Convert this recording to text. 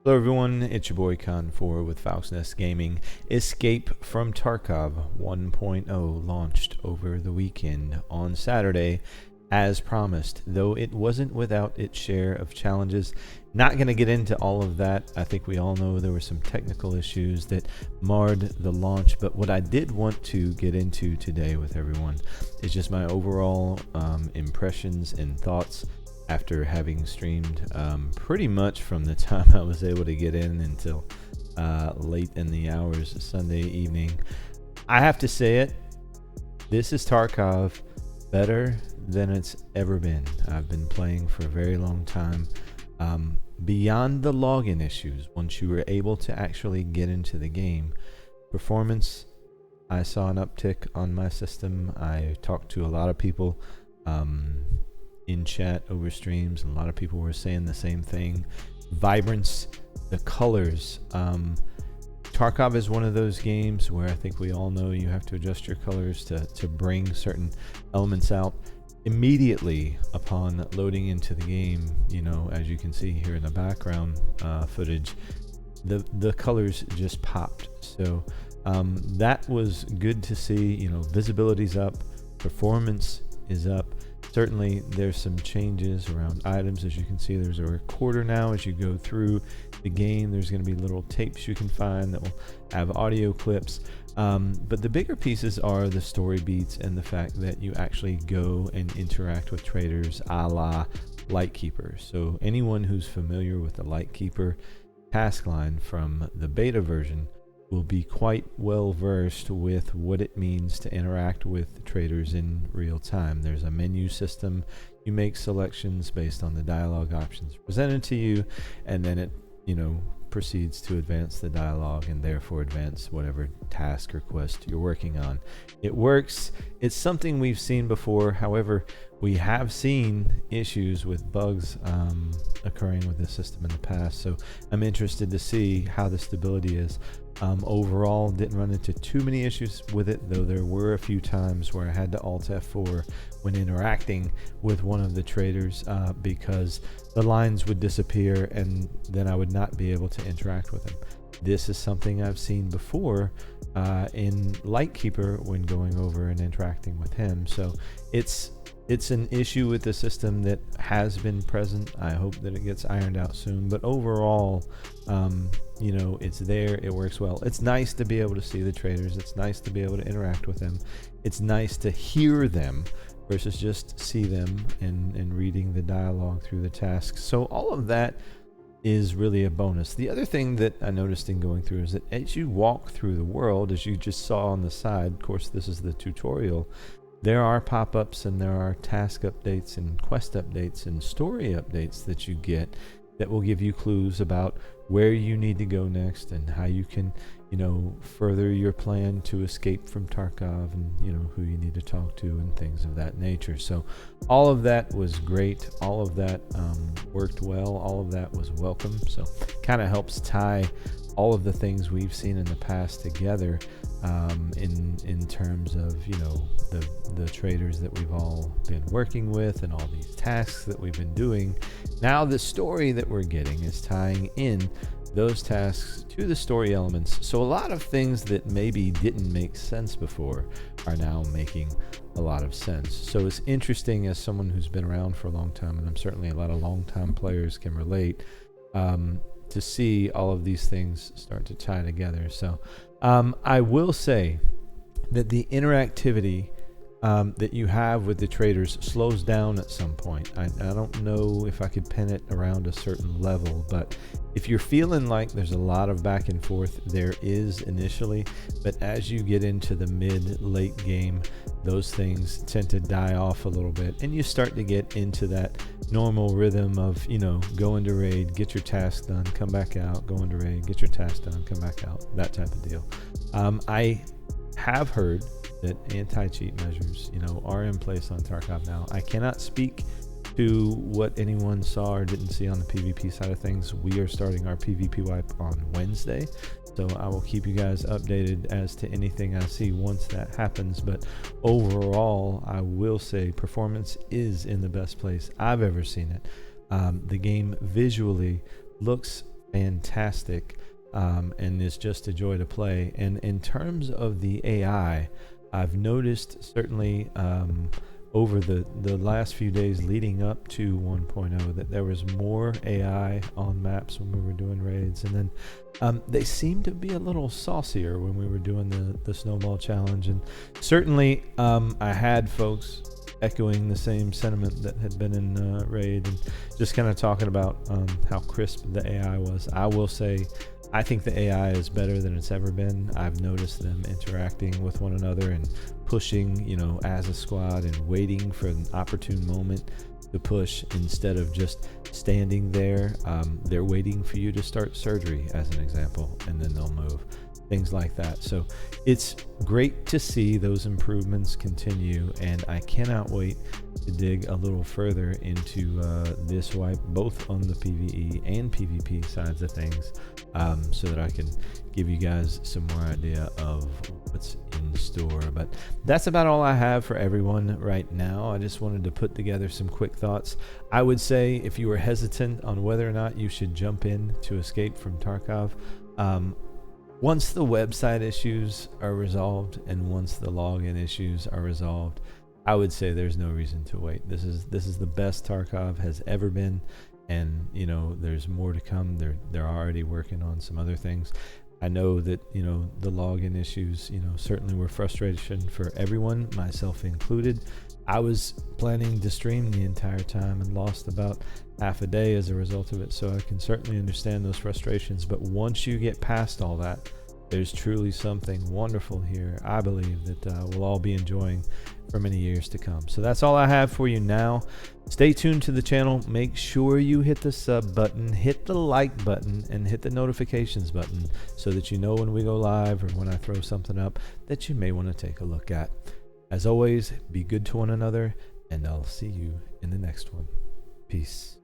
Hello everyone, it's your boy Con4 with Falc's Nest Gaming. Escape from Tarkov 1.0 launched over the weekend on Saturday as promised, though it wasn't without its share of challenges. Not going to get into all of that. I think we all know there were some technical issues that marred the launch, but what I did want to get into today with everyone is just my overall impressions and thoughts after having streamed pretty much from the time I was able to get in until late in the hours Sunday evening. I have to say it, this is Tarkov better than it's ever been. I've been playing for a very long time. Beyond the login issues, once you were able to actually get into the game, performance, I saw an uptick on my system. I talked to a lot of people in chat over streams, and a lot of people were saying the same thing. Vibrance, the colors. Tarkov is one of those games where I think we all know you have to adjust your colors to bring certain elements out. Immediately upon loading into the game, you know, as you can see here in the background footage, the colors just popped. So that was good to see. You know, visibility's up, performance is up. Certainly there's some changes around items. As you can see, there's a recorder now. As you go through the game, there's going to be little tapes you can find that will have audio clips. But the bigger pieces are the story beats and the fact that you actually go and interact with traders a la Lightkeeper. So anyone who's familiar with the Lightkeeper task line from the beta version will be quite well versed with what it means to interact with traders in real time. There's a menu system. You make selections based on the dialogue options presented to you, and then it, you know, proceeds to advance the dialogue and therefore advance whatever task or quest you're working on. It works. It's something we've seen before. However, we have seen issues with bugs occurring with the system in the past, so I'm interested to see how the stability is. Overall, didn't run into too many issues with it, though there were a few times where I had to Alt F4 when interacting with one of the traders because the lines would disappear and then I would not be able to interact with him. This is something I've seen before in Lightkeeper when going over and interacting with him. So it's an issue with the system that has been present. I hope that it gets ironed out soon, but overall, you know, it's there, it works well. It's nice to be able to see the traders. It's nice to be able to interact with them. It's nice to hear them versus just see them and reading the dialogue through the tasks. So all of that is really a bonus. The other thing that I noticed in going through is that as you walk through the world, as you just saw on the side, of course this is the tutorial, there are pop-ups and there are task updates and quest updates and story updates that you get that will give you clues about where you need to go next and how you can, you know, further your plan to escape from Tarkov, and, you know, who you need to talk to and things of that nature. So all of that was great. All of that worked well. All of that was welcome. So kind of helps tie all of the things we've seen in the past together in terms of, you know, the traders that we've all been working with and all these tasks that we've been doing. Now the story that we're getting is tying in those tasks to the story elements. So a lot of things that maybe didn't make sense before are now making a lot of sense. So it's interesting, as someone who's been around for a long time, and I'm certainly a lot of long-time players can relate, to see all of these things start to tie together. So I will say that the interactivity that you have with the traders slows down at some point. I don't know if I could pin it around a certain level, but if you're feeling like there's a lot of back and forth, there is initially, but as you get into the mid-late game, those things tend to die off a little bit, and you start to get into that normal rhythm of, you know, go into raid, get your task done, come back out, go into raid, get your task done, come back out, that type of deal. I have heard that anti-cheat measures, you know, are in place on Tarkov now. I cannot speak to what anyone saw or didn't see on the PvP side of things. We are starting our PvP wipe on Wednesday, so I will keep you guys updated as to anything I see once that happens. But overall, I will say performance is in the best place I've ever seen it. The game visually looks fantastic, and it's just a joy to play. And in terms of the AI, I've noticed certainly over the last few days leading up to 1.0 that there was more AI on maps when we were doing raids, and then they seemed to be a little saucier when we were doing the snowball challenge. And certainly I had folks echoing the same sentiment that had been in raid, and just kind of talking about how crisp the AI was. I will say I think the AI is better than it's ever been. I've noticed them interacting with one another and pushing, as a squad, and waiting for an opportune moment to push instead of just standing there. They're waiting for you to start surgery, as an example, and then they'll move. Things like that. So it's great to see those improvements continue, and I cannot wait to dig a little further into this wipe, both on the PvE and PvP sides of things, so that I can give you guys some more idea of what's in store. But that's about all I have for everyone right now. I just wanted to put together some quick thoughts. I would say if you were hesitant on whether or not you should jump in to Escape from Tarkov, once the website issues are resolved and once the login issues are resolved, I would say there's no reason to wait. This is the best Tarkov has ever been, and there's more to come. They're already working on some other things. I know that the login issues certainly were frustration for everyone, myself included. I was planning to stream the entire time and lost about half a day as a result of it, so I can certainly understand those frustrations. But once you get past all that, there's truly something wonderful here, I believe, that we'll all be enjoying for many years to come. So that's all I have for you now. Stay tuned to the channel. Make sure you hit the sub button, hit the like button, and hit the notifications button so that you know when we go live or when I throw something up that you may want to take a look at. As always, be good to one another, and I'll see you in the next one. Peace.